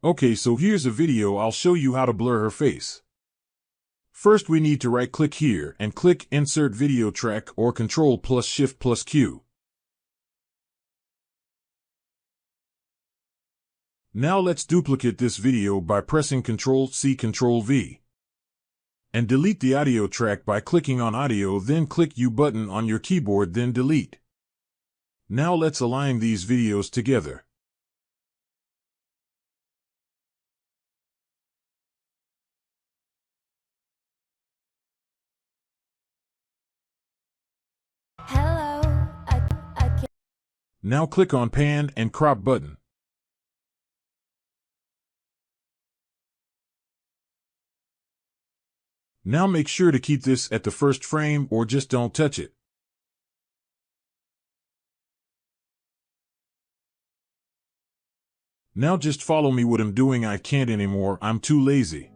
Okay, so here's a video I'll show you how to blur her face. First we need to right-click here and click Insert Video Track or Ctrl+Shift+Q. Now let's duplicate this video by pressing Ctrl+C, Ctrl+V. And delete the audio track by clicking on Audio, then click U button on your keyboard, then Delete. Now let's align these videos together. Now click on Pan and Crop button. Now make sure to keep this at the first frame or just don't touch it. Now just follow me what I'm doing. I can't anymore, I'm too lazy.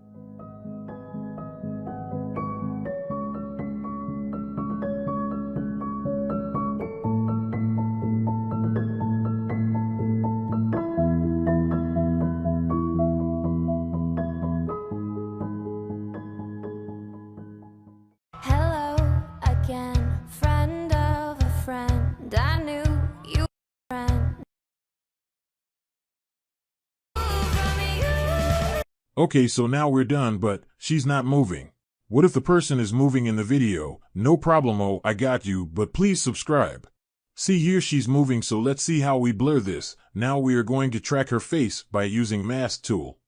Okay, so now we're done, but she's not moving. What if the person is moving in the video? No problemo, I got you, but please subscribe. See here, she's moving, so let's see how we blur this. Now we are going to track her face by using Mask tool.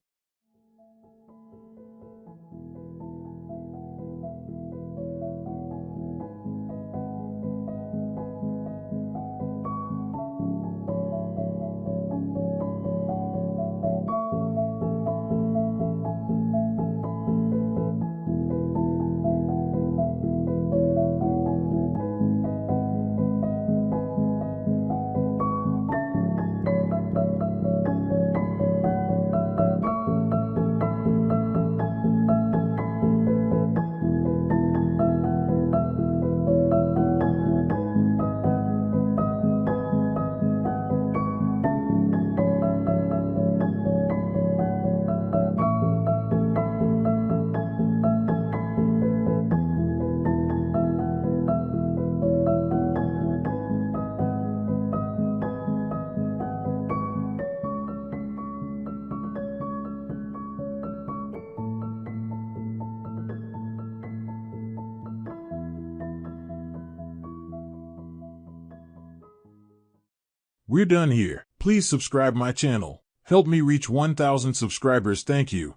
We're done here. Please subscribe my channel. Help me reach 1,000 subscribers. Thank you.